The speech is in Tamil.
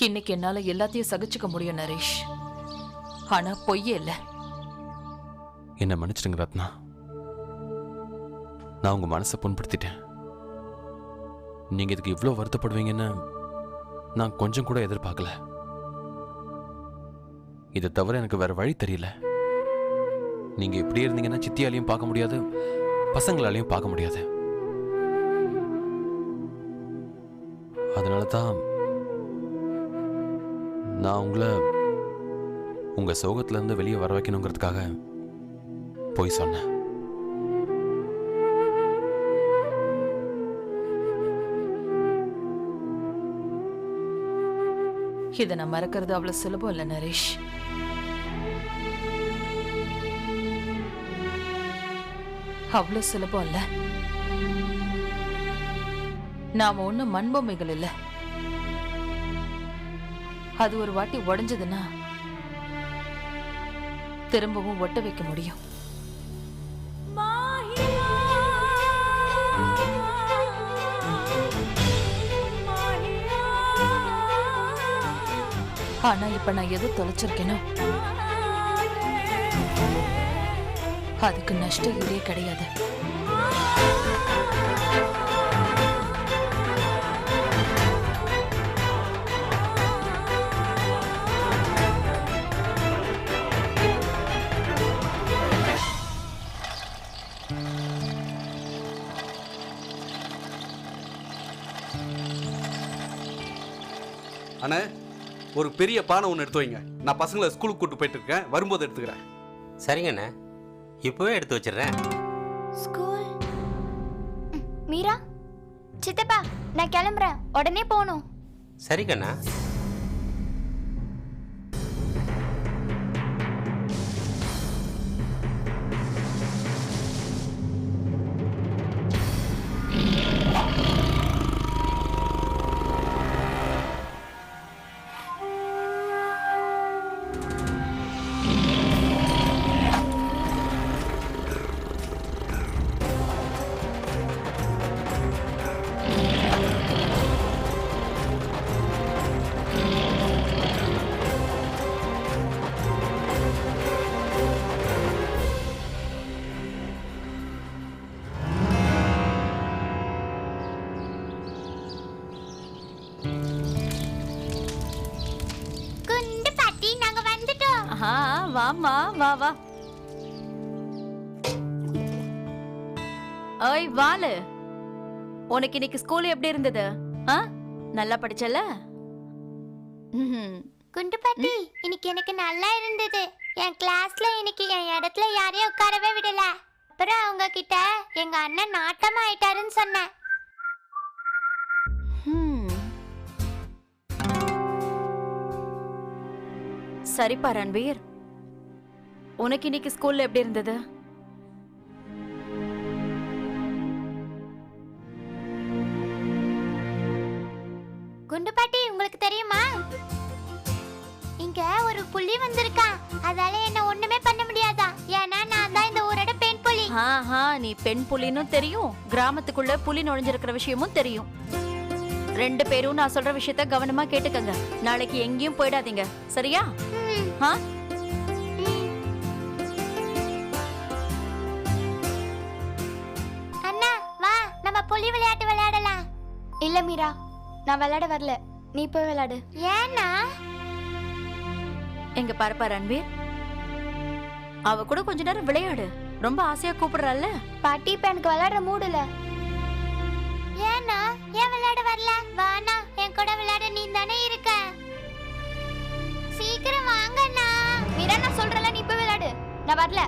இன்னைக்கு என்னால எல்லாத்தையும் சகிச்சுக்க முடியும் நரேஷ். ஆனா பொய்யே இல்ல. என்ன மன்னிச்சிடுங்க ரத்னா. நான் உங்க மனசை புண்படுத்திட்டேன். நீங்க இதுக்கு இவ்வளோ வருத்தப்படுவீங்கன்னு நான் கொஞ்சம் கூட எதிர்பார்க்கல. இதை தவிர எனக்கு வேற வழி தெரியல. நீங்க இப்படியே இருந்தீங்கன்னா சித்தியாலையும் பார்க்க முடியாது, பசங்களாலையும் பார்க்க முடியாது. அதனால தான் நான் உங்களை உங்க சோகத்துல இருந்து வெளியே வர வைக்கணுங்கிறதுக்காக போய் சொன்னேன். இதை நான் மறக்கிறது அவ்வளவு சுலபம் இல்ல நரேஷ். அவ்வளவு சுலபம் இல்ல. நாம ஒண்ணும் மண்பொம்மைகள் இல்ல. அது ஒரு வாட்டி உடைஞ்சதுன்னா திரும்பவும் ஒட்ட வைக்க முடியும். ஆனா இப்ப நான் எது தொலைச்சிருக்கேனோ அதுக்கு நஷ்ட ஈடே கிடையாது. அண்ணே, ஒரு பெரிய பானை ஒன்று எடுத்து வைங்க. நான் பசங்களை ஸ்கூலுக்கு கூட்டு போயிட்டு இருக்கேன், வரும்போது எடுத்துக்கிறேன். சரிங்கண்ணே, இப்போவே எடுத்து வச்சிடுறேன். ஸ்கூல் மீரா, சித்தப்பா நான் கிளம்புறேன், உடனே போகணும். சரிங்கண்ணா. வாமா வா வா. ஓய் வாலு, உனக்கு இன்னைக்கு ஸ்கூல் எப்படி இருந்தது? நல்லா படிச்சல? குண்டு பாட்டி, இன்னைக்கு எனக்கு நல்லா இருந்தது. என் கிளாஸ்ல இன்னைக்கு என் இடத்துல யாரையும் உட்காரவே விடல. அப்புறம் அவங்க கிட்ட எங்க அண்ணன் நாட்டமா ஆயிட்டாருன்னு சொன்னேன். சரிப்பா ரன்வீர், உனக்கு இன்னைக்கு ஸ்கூல்ல எப்படி இருந்தது? குண்டு பாட்டி, உங்களுக்கு தெரியுமா இங்க ஒரு புலி வந்திருக்கா. அதால என்ன ஒண்ணுமே பண்ண முடியாதா? ஏன்னா நான் தான் இந்த ஊரோட பெண் புலி. நீ பெண் புலின்னு தெரியும், கிராமத்துக்குள்ள புலி நுழைஞ்சிருக்கிற விஷயமும் தெரியும். ரெண்டு பேரும் நான் சொல்ற விஷயத்த கவனமா கேட்டுக்கங்க. நாளைக்கு எங்கேயும் போயிடாதீங்க, சரியா? அண்ணா வா, நம்ம புலி விளையாட்டு விளையாடலாம். இல்ல மீரா, நான் விளையாட வரல, நீ போய் விளையாடு. ஏன்னா எங்க பாருப்பா ரன்வீர், அவ கூட கொஞ்ச நேரம் விளையாடு. ரொம்ப ஆசையா கூப்பிடுறாள். பாட்டி, இப்ப எனக்கு விளையாடுற மூடு இல்ல. ஏன்னா ஏன் விளையாட வரல? வானா, என் கூட விளையாட நீ தானே இருக்க. சீக்கிரம் வாங்கண்ணா. மீரா, நான் சொல்றல, நீ போய் விளையாடு. நான் வரல.